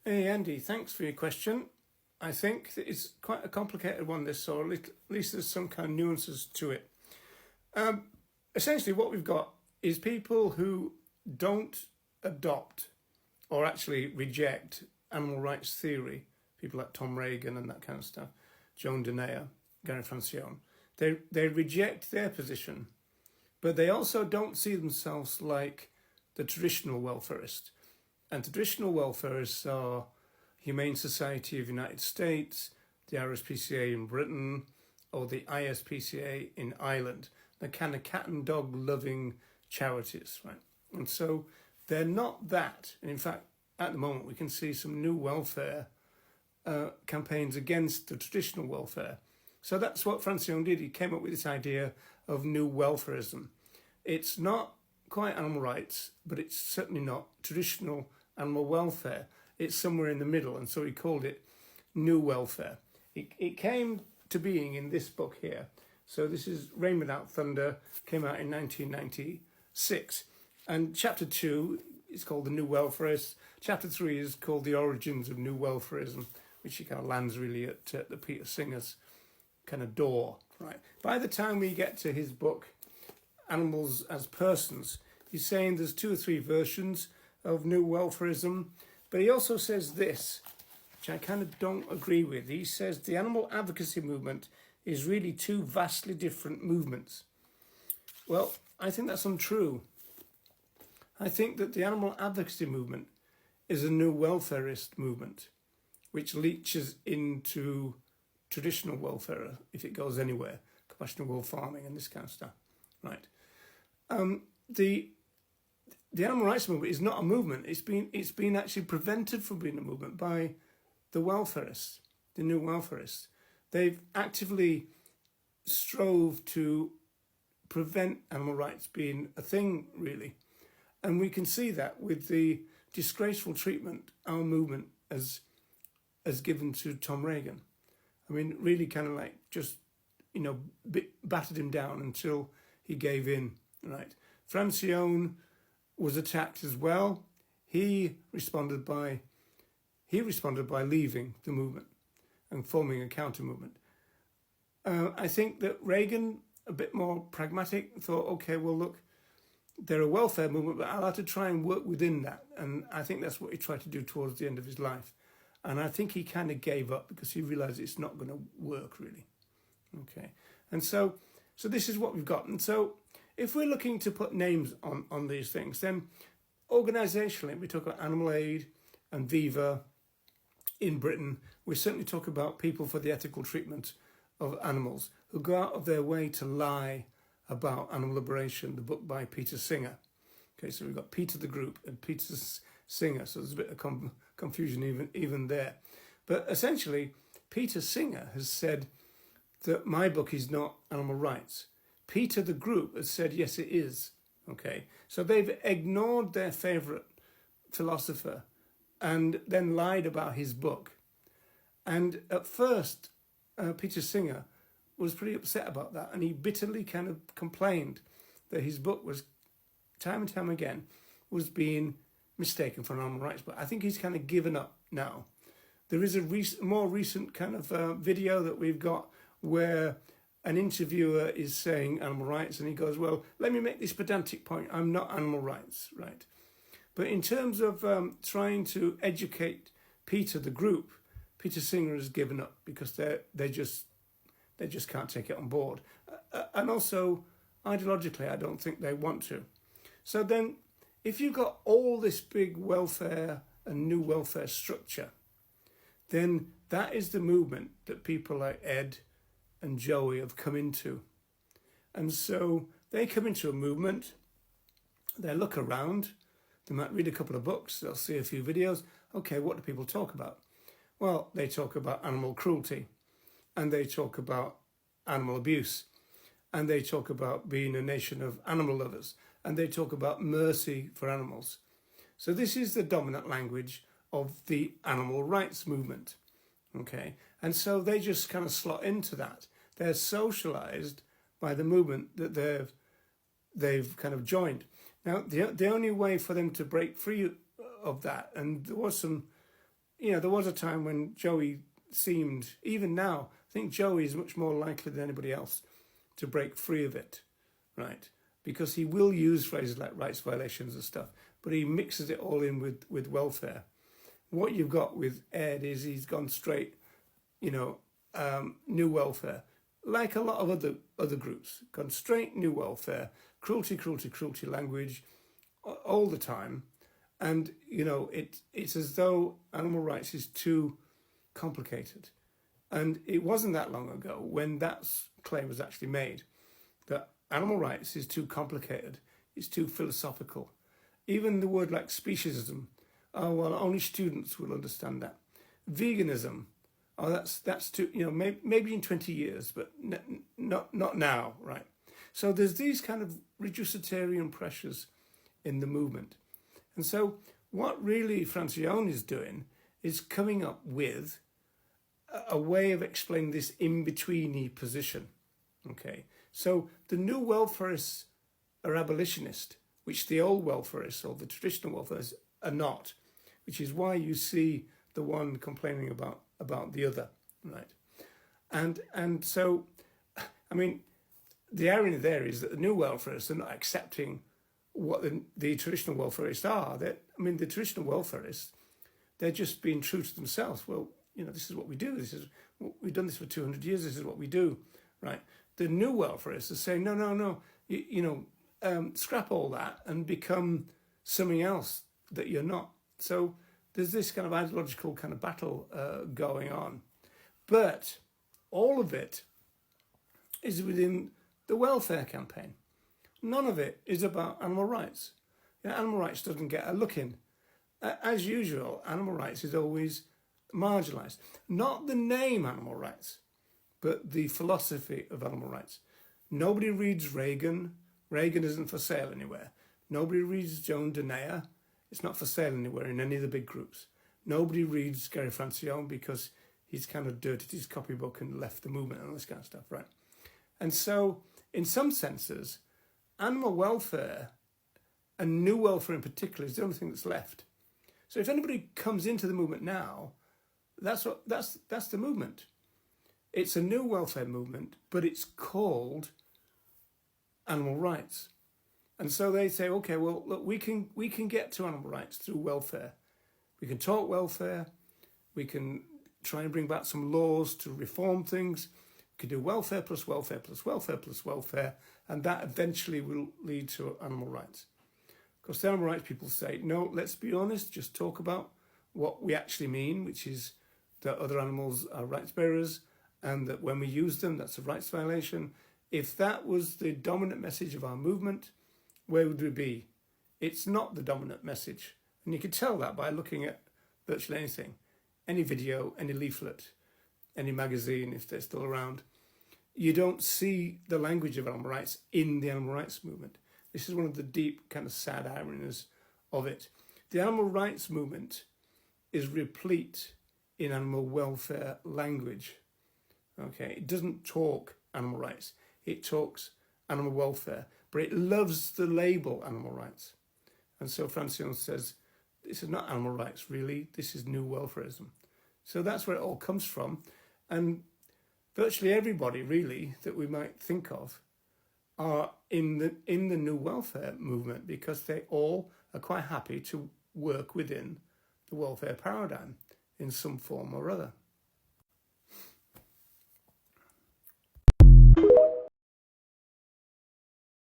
Hey Andy, thanks for your question. I think that it's quite a complicated one, this, so at least there's some kind of nuances to it. Um, Essentially, what we've got is people who don't adopt or actually reject animal rights theory, people like Tom Reagan and that kind of stuff, Joan Denea, Gary Francione. They reject their position, but they also don't see themselves like the traditional welfarist. And traditional welfarists are Humane Society of the United States, the RSPCA in Britain, or the ISPCA in Ireland. They're kind of cat and dog loving charities, right? And so they're not that. And in fact, at the moment, we can see some new welfare campaigns against the traditional welfare. So that's what Francione did. He came up with this idea of new welfarism. It's not quite animal rights, but it's certainly not traditional animal welfare. It's somewhere in the middle, and so he called it new welfare. It came to being in this book here. So this is Rain Without Thunder, came out in 1996. And chapter 2 is called The New Welfarist. Chapter 3 is called The Origins of New Welfarism, which he kind of lands really at the Peter Singer's kind of door, right? By the time we get to his book, Animals as Persons, he's saying there's 2 or 3 versions of New Welfarism, but he also says this, which I kind of don't agree with. He says the animal advocacy movement is really 2 vastly different movements. Well, I think that's untrue. I think that the animal advocacy movement is a new welfarist movement, which leaches into traditional welfare, if it goes anywhere, compassionate wool farming and this kind of stuff, right? The animal rights movement is not a movement. It's been actually prevented from being a movement by the welfarists, the new welfarists. They've actively strove to prevent animal rights being a thing, really. And we can see that with the disgraceful treatment our movement has given to Tom Reagan. I mean, really kind of like just, battered him down until he gave in, right? Francione was attacked as well. He responded by leaving the movement and forming a counter movement. I think that Reagan, a bit more pragmatic, thought, okay, well, look, they're a welfare movement, but I'll have to try and work within that. And I think that's what he tried to do towards the end of his life. And I think he kind of gave up because he realized it's not going to work, really. Okay. And so this is what we've got. And so if we're looking to put names on these things, then organisationally, we talk about Animal Aid and Viva in Britain. We certainly talk about People for the Ethical Treatment of Animals, who go out of their way to lie about animal liberation, the book by Peter Singer. Okay, so we've got Peter the group and Peter Singer, so there's a bit of confusion even there. But essentially, Peter Singer has said that my book is not animal rights. Peter the group has said, yes, it is. Okay, so they've ignored their favourite philosopher and then lied about his book. And at first, Peter Singer was pretty upset about that, and he bitterly kind of complained that his book was, time and time again, was being mistaken for an animal rights book. I think he's kind of given up now. There is a more recent kind of video that we've got where an interviewer is saying animal rights, and he goes, well, let me make this pedantic point. I'm not animal rights, right? But in terms of trying to educate Peter the group, Peter Singer has given up because they just can't take it on board. And also, ideologically, I don't think they want to. So then, if you've got all this big welfare and new welfare structure, then that is the movement that people like Ed and Joey have come into. And so they come into a movement, they look around, they might read a couple of books, they'll see a few videos. Okay, what do people talk about? Well, they talk about animal cruelty, and they talk about animal abuse, and they talk about being a nation of animal lovers, and they talk about mercy for animals. So this is the dominant language of the animal rights movement, okay? And so they just kind of slot into that. They're socialized by the movement that they've kind of joined. Now, the only way for them to break free of that, and there was some there was a time when Joey seemed, even now, I think Joey is much more likely than anybody else to break free of it, right? Because he will use phrases like rights violations and stuff, but he mixes it all in with welfare. What you've got with Ed is he's gone straight, new welfare, like a lot of other groups, gone straight new welfare, cruelty language all the time. And, it's as though animal rights is too complicated. And it wasn't that long ago when that claim was actually made, that animal rights is too complicated, it's too philosophical. Even the word like speciesism, oh, well, only students will understand that. Veganism, oh, that's too, maybe in 20 years, but not now, right? So there's these kind of reducitarian pressures in the movement. And so what really Francione is doing is coming up with a way of explaining this in-betweeny position, okay? So the new welfarists are abolitionist, which the old welfarists or the traditional welfarists are not, which is why you see the one complaining about the other, right? And so, I mean, the irony there is that the new welfarists are not accepting what the traditional welfarists are. The traditional welfarists, they're just being true to themselves. Well, this is what we do. We've done this for 200 years. This is what we do, right? The new welfarists are saying, no, scrap all that and become something else that you're not. So there's this kind of ideological kind of battle going on. But all of it is within the welfare campaign. None of it is about animal rights. Animal rights doesn't get a look in. As usual, animal rights is always marginalised. Not the name animal rights, but the philosophy of animal rights. Nobody reads Reagan. Reagan isn't for sale anywhere. Nobody reads Joan Denea. It's not for sale anywhere in any of the big groups. Nobody reads Gary Francione because he's kind of dirtied his copybook and left the movement and all this kind of stuff, right? And so, in some senses, animal welfare and new welfare in particular is the only thing that's left. So if anybody comes into the movement now, that's the movement. It's a new welfare movement, but it's called animal rights. And so they say, okay, well, look, we can get to animal rights through welfare. We can talk welfare. We can try and bring back some laws to reform things. We can do welfare plus welfare plus welfare plus welfare, and that eventually will lead to animal rights. Of course, the animal rights people say, no, let's be honest, just talk about what we actually mean, which is that other animals are rights bearers, and that when we use them, that's a rights violation. If that was the dominant message of our movement, where would we be? It's not the dominant message. And you can tell that by looking at virtually anything, any video, any leaflet, any magazine, if they're still around. You don't see the language of animal rights in the animal rights movement. This is one of the deep, kind of sad ironies of it. The animal rights movement is replete in animal welfare language. Okay, it doesn't talk animal rights. It talks animal welfare, but it loves the label animal rights. And so Francione says, this is not animal rights, really. This is new welfarism. So that's where it all comes from. And virtually everybody, really, that we might think of are in the new welfare movement, because they all are quite happy to work within the welfare paradigm in some form or other.